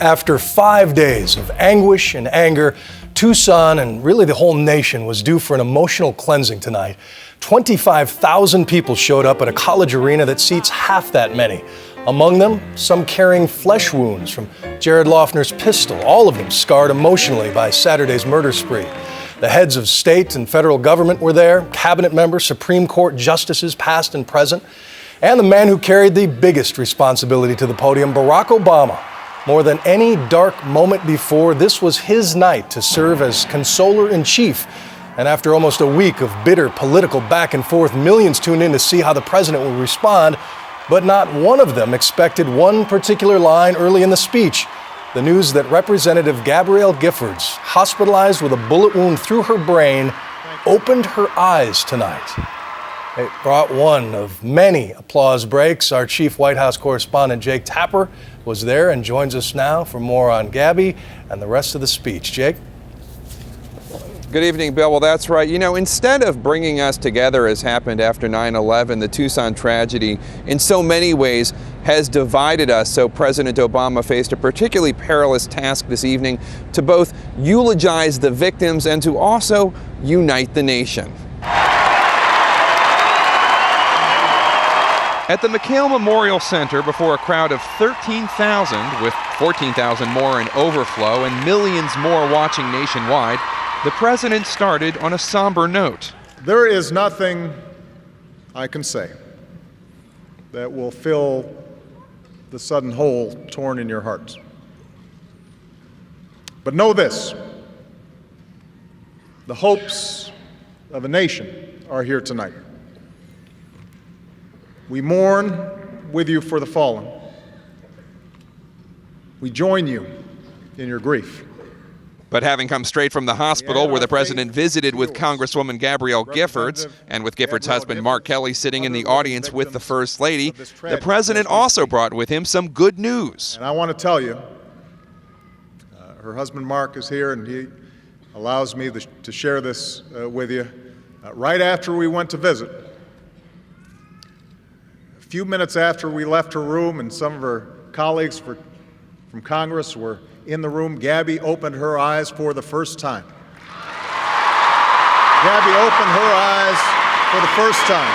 After 5 days of anguish and anger, Tucson and really the whole nation was due for an emotional cleansing tonight. 25,000 people showed up at a college arena that seats half that many. Among them, some carrying flesh wounds from Jared Loughner's pistol, all of them scarred emotionally by Saturday's murder spree. The heads of state and federal government were there, cabinet members, Supreme Court justices past and present, and the man who carried the biggest responsibility to the podium, Barack Obama. More than any dark moment before, this was his night to serve as consoler-in-chief. And after almost a week of bitter political back and forth, millions tuned in to see how the president would respond. But not one of them expected one particular line early in the speech. The news that Representative Gabrielle Giffords, hospitalized with a bullet wound through her brain, opened her eyes tonight. It brought one of many applause breaks. Our chief White House correspondent, Jake Tapper, was there and joins us now for more on Gabby and the rest of the speech. Jake? Good evening, Bill. Well, that's right. You know, instead of bringing us together as happened after 9/11, the Tucson tragedy in so many ways has divided us. So President Obama faced a particularly perilous task this evening to both eulogize the victims and to also unite the nation. At the McHale Memorial Center, before a crowd of 13,000, with 14,000 more in overflow and millions more watching nationwide, the president started on a somber note. There is nothing I can say that will fill the sudden hole torn in your hearts. But know this: the hopes of a nation are here tonight. We mourn with you for the fallen. We join you in your grief. But having come straight from the hospital where the president visited with Congresswoman Gabrielle Giffords and with Giffords' husband Mark Kelly sitting in the audience with the First Lady, the president also brought with him some good news. And I want to tell you, her husband Mark is here and he allows me to share this with you. Right after we went to visit, a few minutes after we left her room and some of her colleagues from Congress were in the room, Gabby opened her eyes for the first time. Gabby opened her eyes for the first time.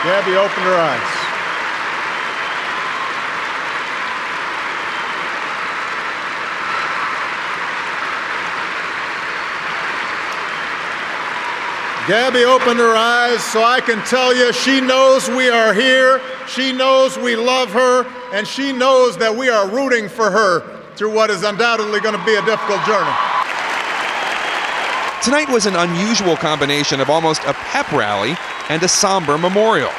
Gabby opened her eyes. Gabby opened her eyes so I can tell you she knows we are here, she knows we love her, and she knows that we are rooting for her through what is undoubtedly going to be a difficult journey. Tonight was an unusual combination of almost a pep rally and a somber memorial.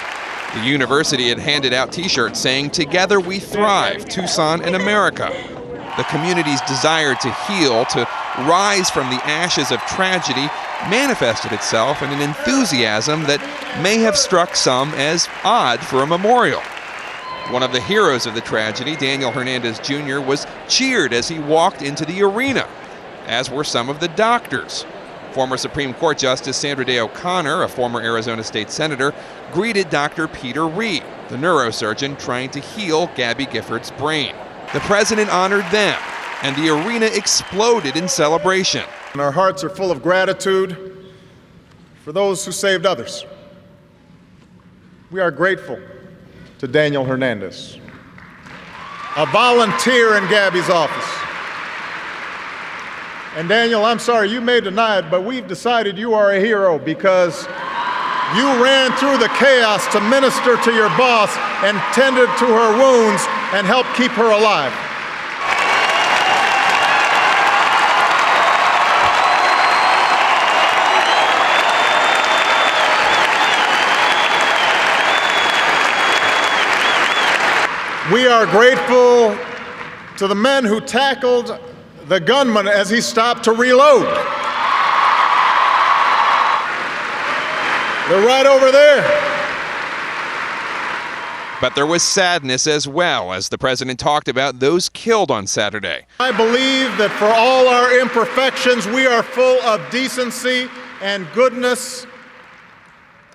The university had handed out t-shirts saying, "Together we thrive, Tucson and America." The community's desire to heal, to rise from the ashes of tragedy, manifested itself in an enthusiasm that may have struck some as odd for a memorial. One of the heroes of the tragedy, Daniel Hernandez Jr., was cheered as he walked into the arena, as were some of the doctors. Former Supreme Court Justice Sandra Day O'Connor, a former Arizona state senator, greeted Dr. Peter Reed, the neurosurgeon trying to heal Gabby Giffords' brain. The president honored them, and the arena exploded in celebration. And our hearts are full of gratitude for those who saved others. We are grateful to Daniel Hernandez, a volunteer in Gabby's office. And Daniel, I'm sorry you may deny it, but we've decided you are a hero because you ran through the chaos to minister to your boss and tended to her wounds and helped keep her alive. We are grateful to the men who tackled the gunman as he stopped to reload. They're right over there. But there was sadness as well, as the president talked about those killed on Saturday. I believe that for all our imperfections, we are full of decency and goodness,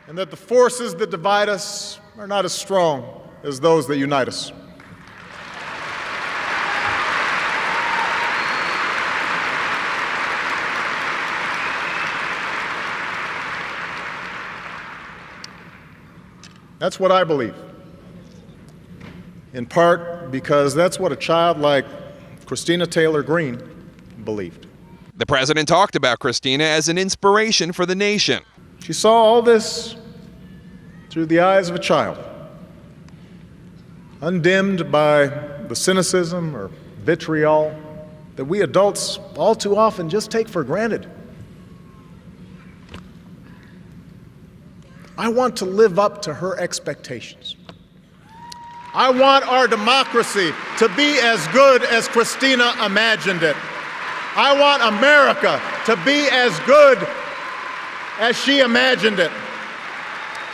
and that the forces that divide us are not as strong as those that unite us. That's what I believe, in part because that's what a child like Christina Taylor Greene believed. The president talked about Christina as an inspiration for the nation. She saw all this through the eyes of a child, undimmed by the cynicism or vitriol that we adults all too often just take for granted. I want to live up to her expectations. I want our democracy to be as good as Christina imagined it. I want America to be as good as she imagined it.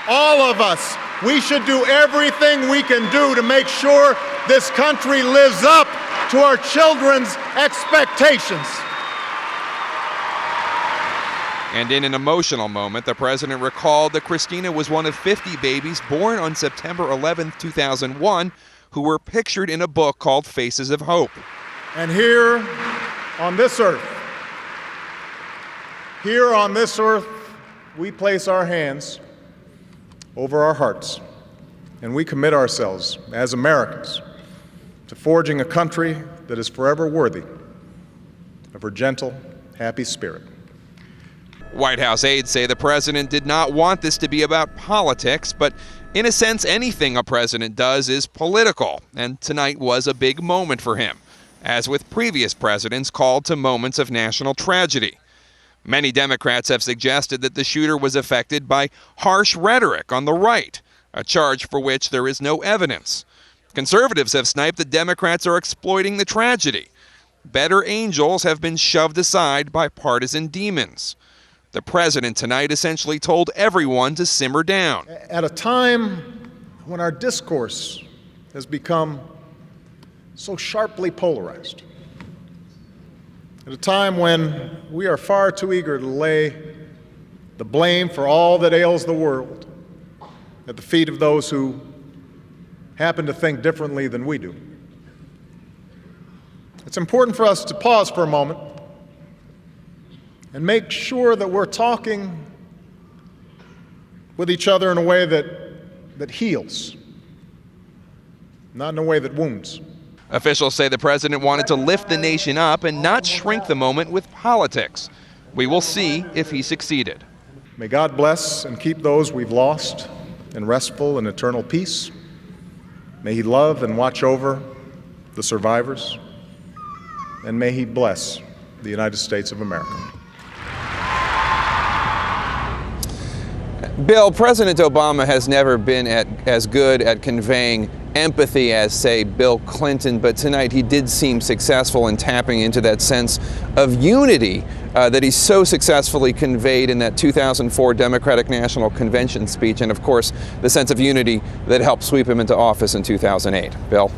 All of us, we should do everything we can do to make sure this country lives up to our children's expectations. And in an emotional moment, the president recalled that Christina was one of 50 babies born on September 11, 2001, who were pictured in a book called Faces of Hope. And here on this earth, we place our hands over our hearts, and we commit ourselves as Americans to forging a country that is forever worthy of her gentle, happy spirit. White House aides say the president did not want this to be about politics, but in a sense, anything a president does is political, and tonight was a big moment for him, as with previous presidents called to moments of national tragedy. Many Democrats have suggested that the shooter was affected by harsh rhetoric on the right, a charge for which there is no evidence. Conservatives have sniped that Democrats are exploiting the tragedy. Better angels have been shoved aside by partisan demons. The president tonight essentially told everyone to simmer down. At a time when our discourse has become so sharply polarized, at a time when we are far too eager to lay the blame for all that ails the world at the feet of those who happen to think differently than we do, it's important for us to pause for a moment and make sure that we're talking with each other in a way that heals, not in a way that wounds. Officials say the president wanted to lift the nation up and not shrink the moment with politics. We will see if he succeeded. May God bless and keep those we've lost in restful and eternal peace. May he love and watch over the survivors. And may he bless the United States of America. Bill, President Obama has never been as good at conveying empathy as, say, Bill Clinton, but tonight he did seem successful in tapping into that sense of unity that he so successfully conveyed in that 2004 Democratic National Convention speech, and of course, the sense of unity that helped sweep him into office in 2008. Bill?